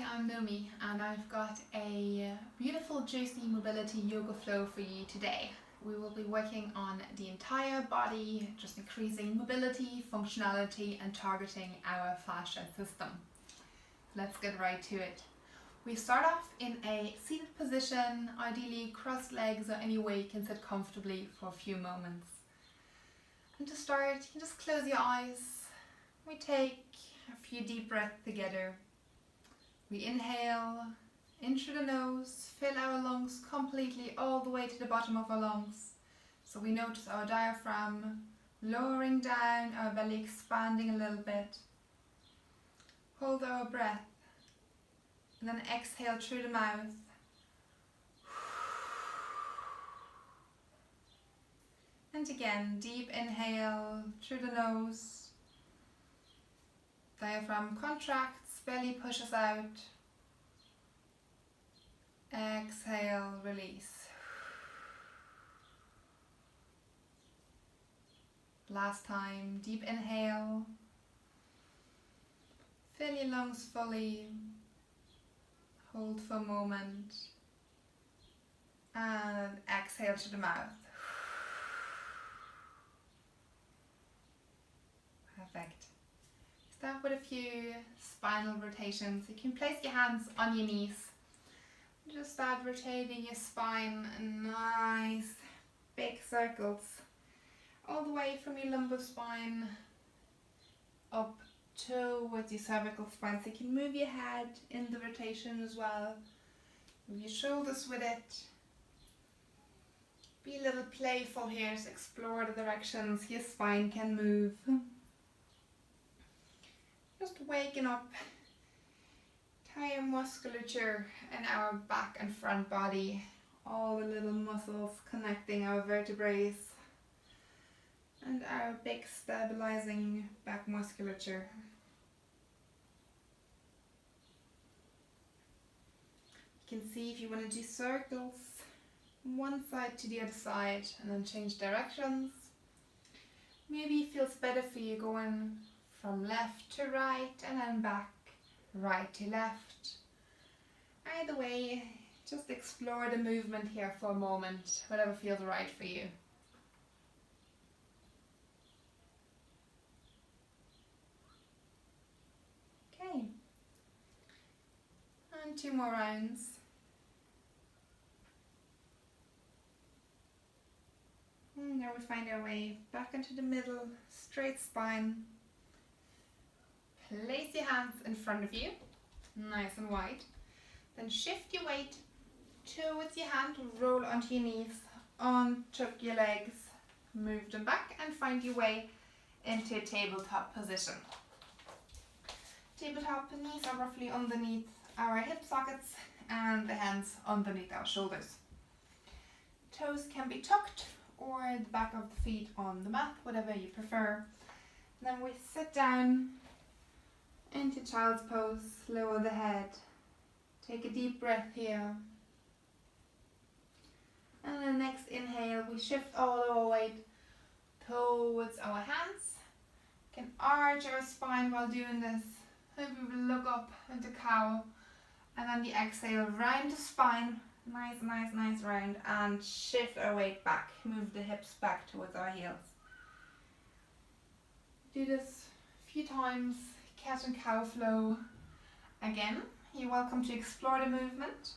I'm Nomi and I've got a beautiful juicy mobility yoga flow for you today. We will be working on the entire body, just increasing mobility, functionality and targeting our fascia system. Let's get right to it. We start off in a seated position, ideally crossed legs or any way you can sit comfortably for a few moments. And to start, you can just close your eyes. We take a few deep breaths together. We inhale in through the nose, fill our lungs completely all the way to the bottom of our lungs. So we notice our diaphragm lowering down, our belly expanding a little bit. Hold our breath and then exhale through the mouth. And again, deep inhale through the nose. Diaphragm contracts. Belly pushes out. Exhale, release. Last time, deep inhale. Fill your lungs fully. Hold for a moment. And exhale to the mouth. Perfect. Start with a few spinal rotations. You can place your hands on your knees. Just start rotating your spine in nice big circles all the way from your lumbar spine up towards your cervical spine. So you can move your head in the rotation as well. Move your shoulders with it. Be a little playful here to explore the directions your spine can move. Just waking up entire musculature in our back and front body, all the little muscles connecting our vertebrae and our big stabilizing back musculature. You can see if you want to do circles from one side to the other side and then change directions. Maybe it feels better for you going from left to right and then back, right to left. Either way, just explore the movement here for a moment, whatever feels right for you. Okay, and 2 more rounds. And now we find our way back into the middle, straight spine. Place your hands in front of you, nice and wide. Then shift your weight towards your hand, roll onto your knees, untuck your legs, move them back and find your way into a tabletop position. Tabletop, the knees are roughly underneath our hip sockets and the hands underneath our shoulders. Toes can be tucked or the back of the feet on the mat, whatever you prefer. And then we sit down into child's pose, lower the head. Take a deep breath here. And the next inhale, we shift all our weight towards our hands. We can arch our spine while doing this. Maybe we will look up into cow. And then the exhale, round the spine. Nice round. And shift our weight back. Move the hips back towards our heels. Do this a few times. Cat and cow flow. Again, you're welcome to explore the movement.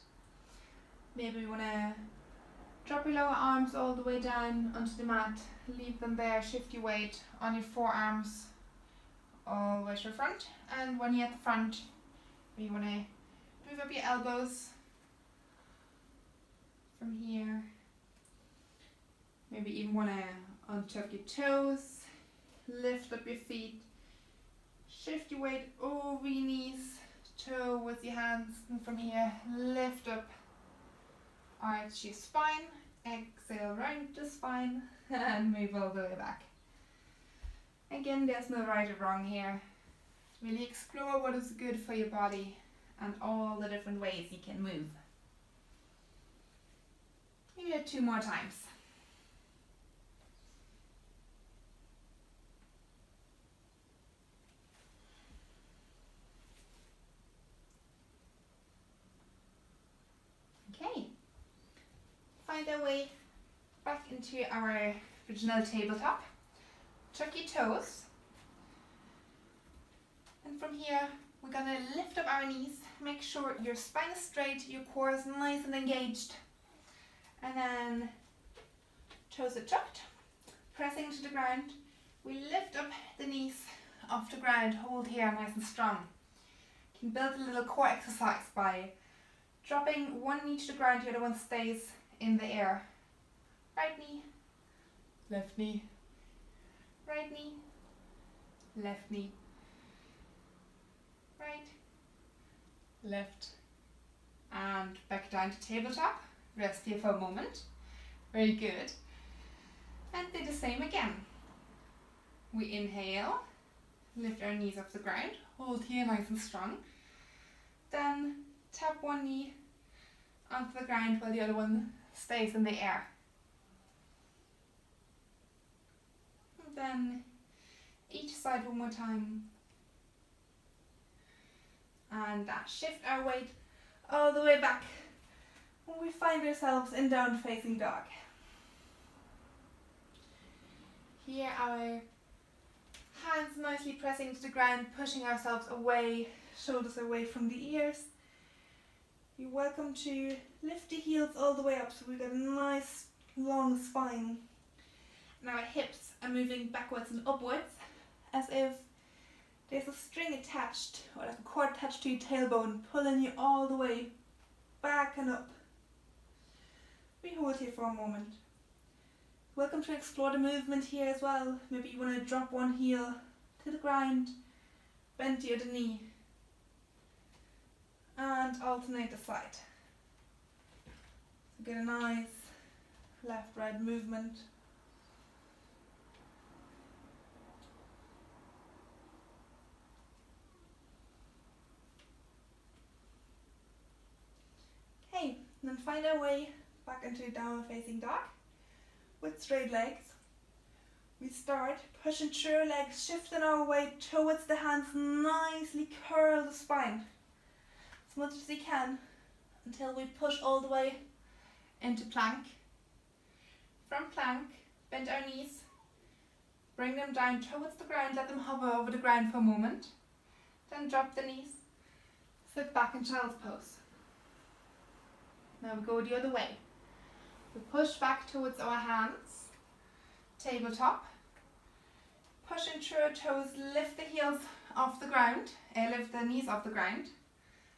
Maybe you want to drop your lower arms all the way down onto the mat. Leave them there, shift your weight on your forearms all the way to the front. And when you're at the front, you want to move up your elbows from here. Maybe even want to untuck your toes, lift up your feet. Shift your weight over your knees, towards your hands, and from here, lift up, arch your spine, exhale round the spine, and move all the way back. Again, there's no right or wrong here. Really explore what is good for your body and all the different ways you can move. Maybe 2 more times. find our way back into our original tabletop. Tuck your toes. And from here, we're going to lift up our knees. Make sure your spine is straight, your core is nice and engaged. And then toes are tucked, pressing to the ground. We lift up the knees off the ground, hold here nice and strong. You can build a little core exercise by dropping one knee to the ground, the other one stays in the air. Right knee, left knee, right knee, left knee, right, left, and back down to tabletop. Rest here for a moment. Very good. And do the same again. We inhale, lift our knees off the ground, hold here nice and strong. Then tap one knee onto the ground while the other one stays in the air. And then each side one more time. And shift our weight all the way back when we find ourselves in down facing dog. Here our hands nicely pressing to the ground, pushing ourselves away, shoulders away from the ears. You're welcome to lift the heels all the way up so we've got a nice long spine. And our hips are moving backwards and upwards as if there's a string attached or like a cord attached to your tailbone, pulling you all the way back and up. We hold here for a moment. Welcome to explore the movement here as well. Maybe you want to drop one heel to the ground, bend the other knee, and alternate the side. So get a nice left-right movement. Okay, and then find our way back into downward facing dog with straight legs. We start pushing through our legs, shifting our weight towards the hands, nicely curl the spine as much as you can until we push all the way into plank. From plank, bend our knees, bring them down towards the ground, let them hover over the ground for a moment, then drop the knees, sit back in child's pose. Now we go the other way. We push back towards our hands, tabletop, pushing through our toes, lift the heels off the ground, lift the knees off the ground,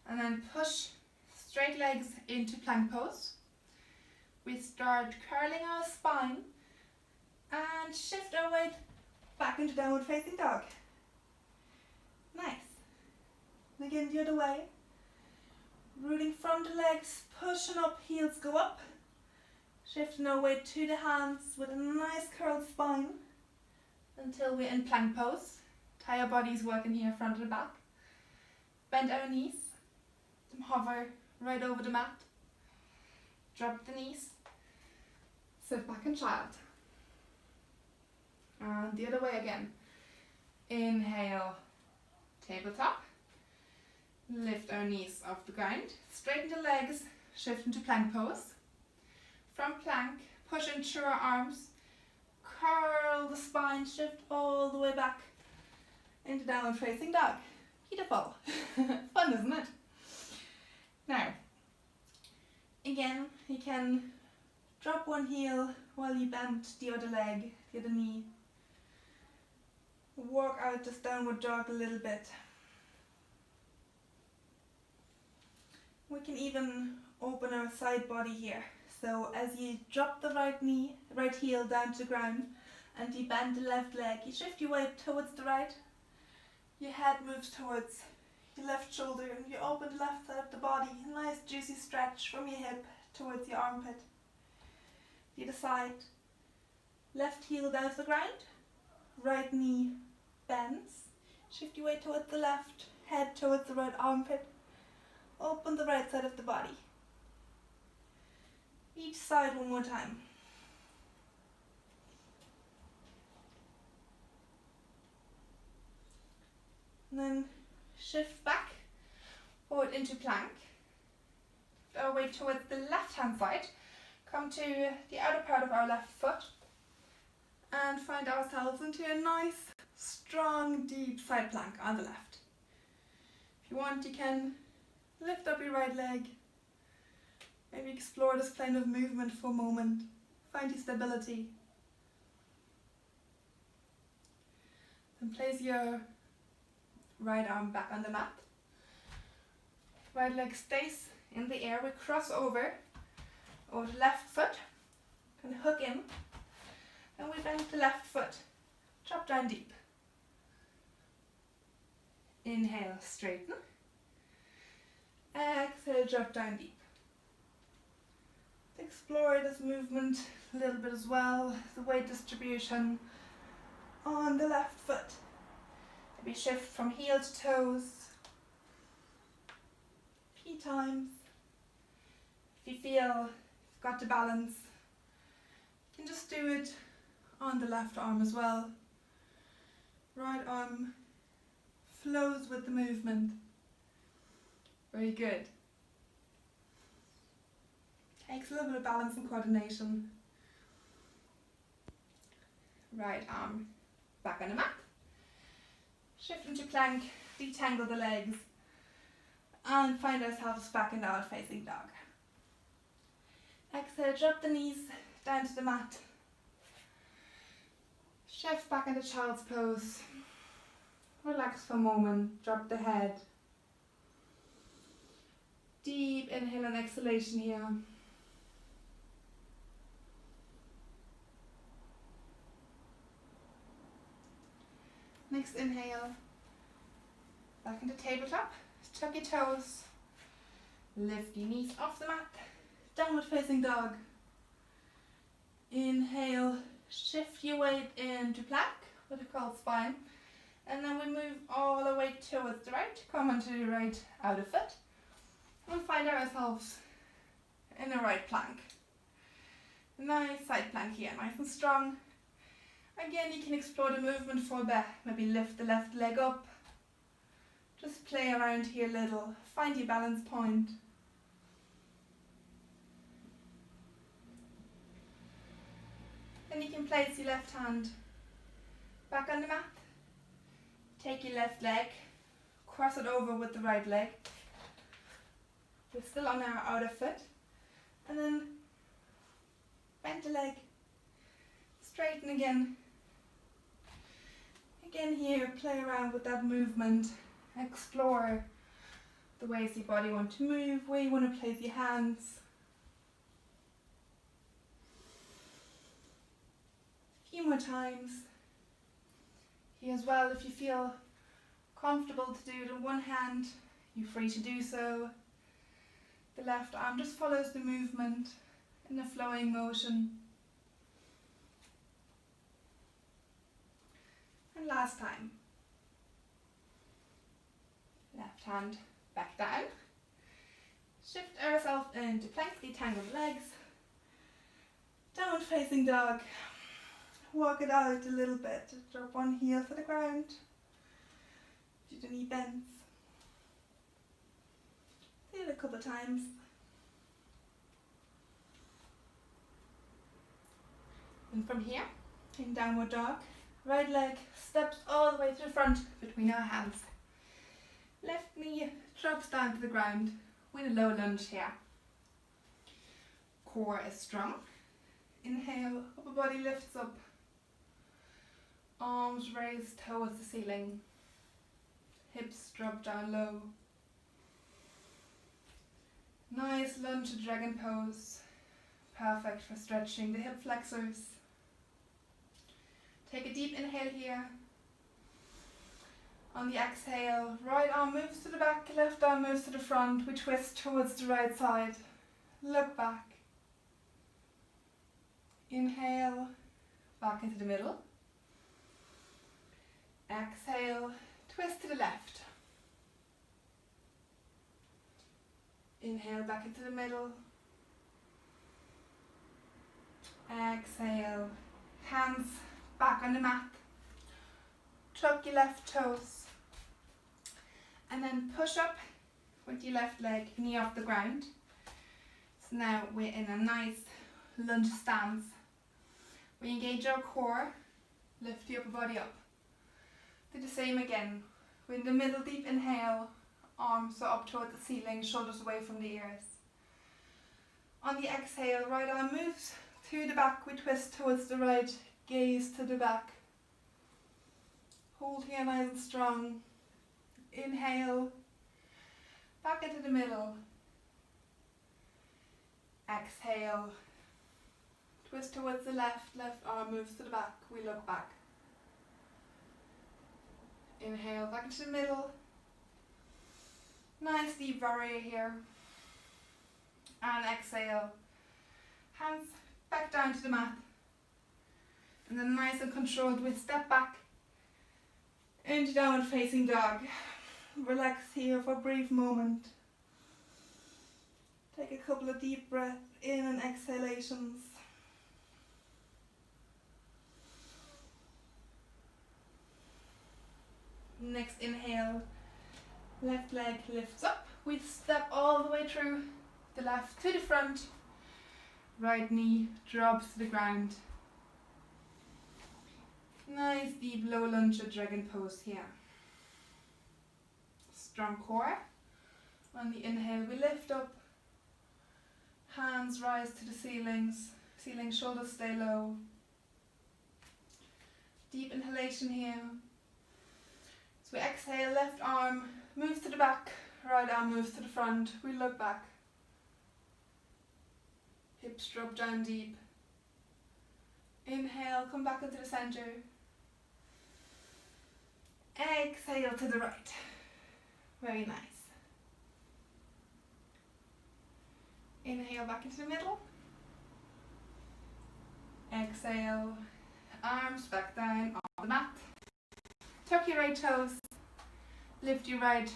and then push straight legs into plank pose. We start curling our spine and shift our weight back into downward facing dog. Nice. And again the other way. Rooting from the legs, pushing up, heels go up. Shifting our weight to the hands with a nice curled spine until we're in plank pose. Entire body's working here, front and back. Bend our knees, hover right over the mat. Drop the knees, sit back in child. And the other way again. Inhale, tabletop. Lift our knees off the ground, straighten the legs, shift into plank pose. From plank, pushing through our arms, curl the spine, shift all the way back into downward facing dog. Beautiful. Fun, isn't it? Now, again, you can drop one heel while you bend the other leg, the other knee. Work out this downward dog a little bit. We can even open our side body here. So as you drop the right heel down to the ground and you bend the left leg, you shift your weight towards the right. Your head moves towards your left shoulder and you open the left side of the body. A nice juicy stretch from your hip towards your armpit. The other side. Left heel down to the ground. Right knee bends. Shift your weight towards the left, head towards the right armpit. Open the right side of the body. Each side one more time. And then shift back, forward into plank. Our weight towards the left hand side. come to the outer part of our left foot and find ourselves into a nice, strong, deep side plank on the left. If you want, you can lift up your right leg, maybe explore this plane of movement for a moment, find your stability. Then place your right arm back on the mat. Right leg stays in the air. We cross over the left foot, kind of hook in, and we bend the left foot, drop down deep. Inhale, straighten. Exhale, drop down deep. Explore this movement a little bit as well, the weight distribution on the left foot. Maybe shift from heel to toes. A few times. If you feel you've got to balance, you can just do it on the left arm as well. Right arm flows with the movement. Very good. Takes a little bit of balance and coordination. Right arm back on the mat. Shift into plank, detangle the legs, and find ourselves back in our facing dog. Exhale, drop the knees down to the mat. Shift back into child's pose. Relax for a moment, drop the head. Deep inhale and exhalation here. Next inhale, back into tabletop, tuck your toes, lift your knees off the mat, downward facing dog. Inhale, shift your weight into plank, what we call spine, and then we move all the way towards the right, come onto the right outer foot, and find ourselves in a right plank. Nice side plank here, nice and strong. Again, you can explore the movement for a bit, maybe lift the left leg up. Just play around here a little, find your balance point. Then you can place your left hand back on the mat. Take your left leg, cross it over with the right leg. We're still on our outer foot. And then bend the leg, straighten again. Again here, play around with that movement, explore the ways your body wants to move, where you want to place your hands. A few more times. Here as well, if you feel comfortable to do it in one hand, you're free to do so. The left arm just follows the movement in a flowing motion. And last time. Left hand back down. Shift ourselves into plank, detangle the legs. Downward facing dog. Walk it out a little bit. Drop one heel to the ground. Do the knee bends. Do it a couple of times. And from here, in downward dog, right leg steps all the way to the front between our hands. Left knee drops down to the ground with a low lunge here. Core is strong. Inhale, upper body lifts up. Arms raised towards the ceiling. Hips drop down low. Nice lunge to dragon pose. Perfect for stretching the hip flexors. Take a deep inhale here. On the exhale, right arm moves to the back, left arm moves to the front. We twist towards the right side. Look back. Inhale, back into the middle. Exhale, twist to the left. Inhale, back into the middle. Exhale, hands back on the mat. Tuck your left toes. And then push up with your left leg, knee off the ground. So now we're in a nice lunge stance. We engage our core, lift the upper body up. Do the same again. We're in the middle, deep inhale, arms are up toward the ceiling, shoulders away from the ears. On the exhale, right arm moves to the back, we twist towards the right, gaze to the back. Hold here nice and strong. Inhale, back into the middle. Exhale, twist towards the left, left arm moves to the back, we look back. Inhale, back into the middle. Nice deep warrior here. And exhale, hands back down to the mat. And then nice and controlled, we step back into downward facing dog. Relax here for a brief moment. Take a couple of deep breaths in and exhalations. Next inhale, left leg lifts up. We step all the way through the left to the front. Right knee drops to the ground. Nice deep low lunge or dragon pose here. Strong core. On the inhale we lift up. Hands rise to the ceilings. Ceiling shoulders stay low. Deep inhalation here. So we exhale, left arm moves to the back, right arm moves to the front. We look back. Hips drop down deep. Inhale, come back into the center. Exhale to the right. Very nice. Inhale back into the middle. Exhale, arms back down on the mat. Tuck your right toes. Lift your right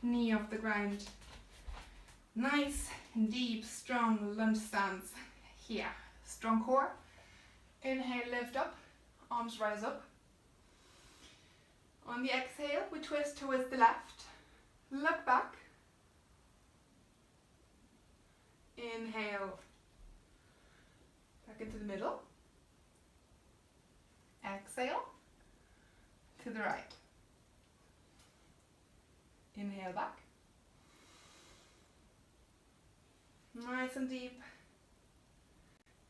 knee off the ground. Nice and deep, strong lunge stance here. Strong core. Inhale, lift up. Arms rise up. On the exhale, we twist towards the left. Look back. Inhale. Back into the middle. Exhale. To the right. Inhale back. Nice and deep.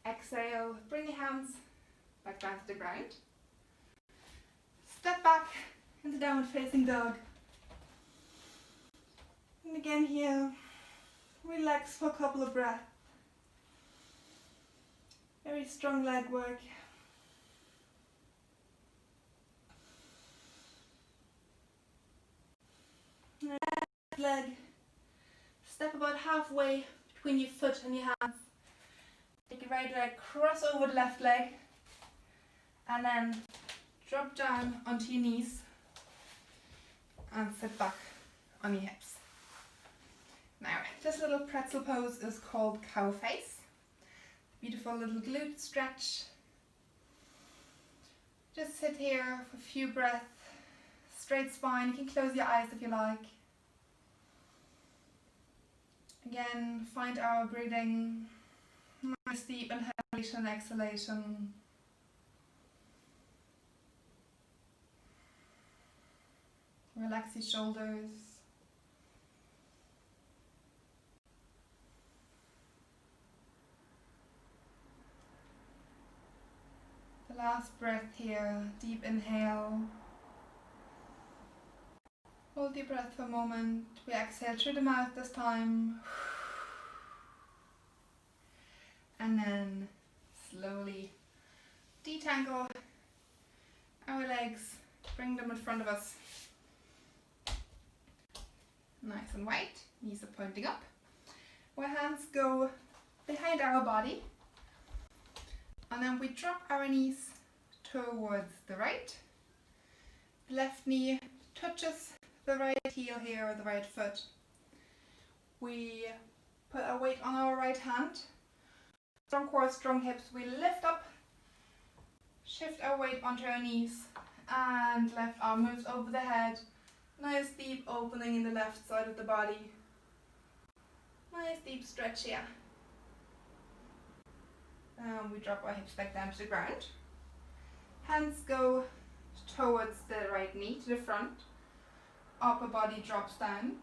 Exhale, bring your hands back down to the ground. Step back into downward facing dog. And again here, relax for a couple of breaths. Very strong leg work. Left leg, step about halfway between your foot and your hands. Take your right leg, cross over the left leg, and then drop down onto your knees and sit back on your hips. Now, this little pretzel pose is called cow face. Beautiful little glute stretch. Just sit here for a few breaths. Straight spine, you can close your eyes if you like. Again, find our breathing. Nice deep inhalation, exhalation. Relax your shoulders. The last breath here, deep inhale. Hold your breath for a moment. We exhale through the mouth this time. And then slowly detangle our legs, bring them in front of us. Nice and wide, knees are pointing up. Our hands go behind our body. And then we drop our knees towards the right. Left knee touches the right heel here or the right foot. We put our weight on our right hand. Strong core, strong hips. We lift up, shift our weight onto our knees, and left arm moves over the head. Nice deep opening in the left side of the body. Nice deep stretch here. We drop our hips back down to the ground. Hands go towards the right knee to the front. Upper body drops down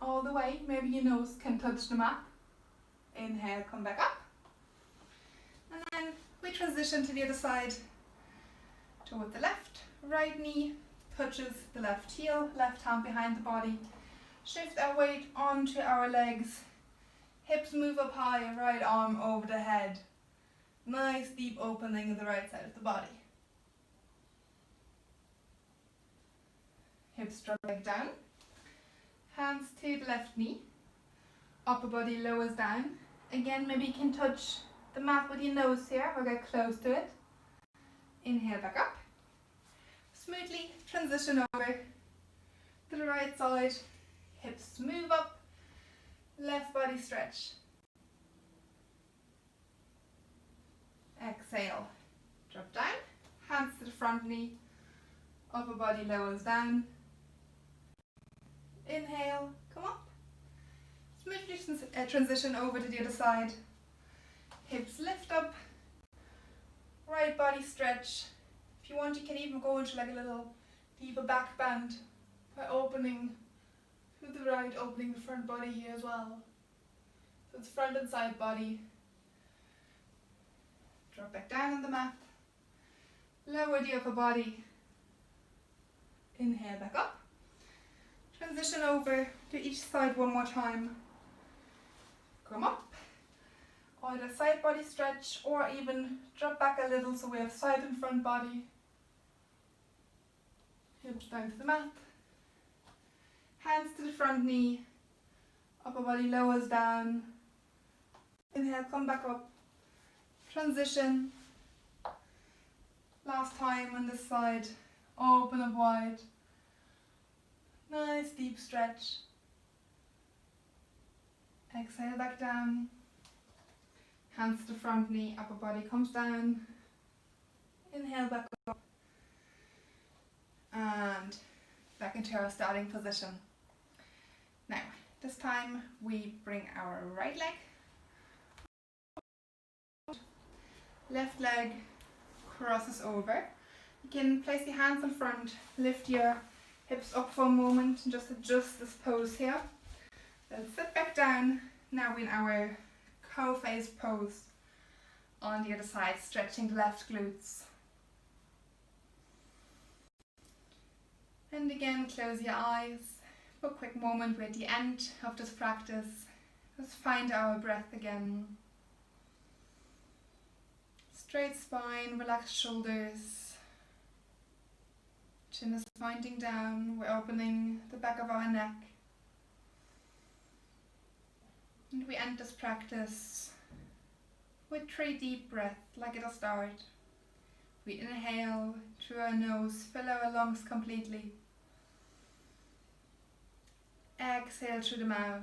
all the way. Maybe your nose can touch the mat. Inhale, come back up. And then we transition to the other side. Toward the left. Right knee touches the left heel. Left hand behind the body. Shift our weight onto our legs. Hips move up high, right arm over the head. Nice deep opening of the right side of the body. Hips drop back down. Hands to the left knee. Upper body lowers down. Again, maybe you can touch the mat with your nose here or get close to it. Inhale back up. Smoothly transition over to the right side. Hips move up. Left body stretch. Exhale. Drop down. Hands to the front knee. Upper body lowers down. Inhale. Come up. Smoothly transition over to the other side. Hips lift up. Right body stretch. If you want, you can even go into like a little deeper back bend by opening to the right, opening the front body here as well. So it's front and side body. Drop back down on the mat. Lower the upper body. Inhale back up. Transition over to each side one more time. Come up. Either side body stretch or even drop back a little so we have side and front body. Hips down to the mat. Hands to the front knee. Upper body lowers down. Inhale, come back up. Transition. Last time on this side. Open up wide. Nice deep stretch. Exhale back down. Hands to the front knee, upper body comes down. Inhale back up. And back into our starting position. Now, this time we bring our right leg. Left leg crosses over. You can place your hands in front, lift your hips up for a moment and just adjust this pose here. Then sit back down. Now we're in our cow-face pose on the other side, stretching the left glutes. And again, close your eyes for a quick moment. We're at the end of this practice. Let's find our breath again. Straight spine, relaxed shoulders. Chin is pointing down. We're opening the back of our neck. And we end this practice with 3 deep breaths, like at the start. We inhale through our nose, fill our lungs completely. Exhale through the mouth.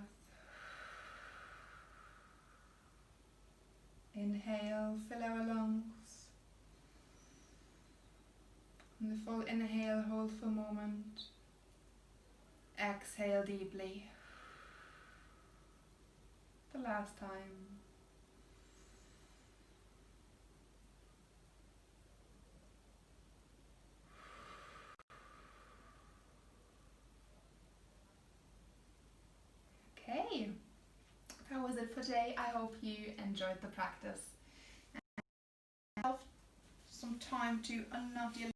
Inhale, fill our lungs. On the full inhale, hold for a moment. Exhale deeply. The last time. Okay, that was it for today. I hope you enjoyed the practice. Have some time to unknot your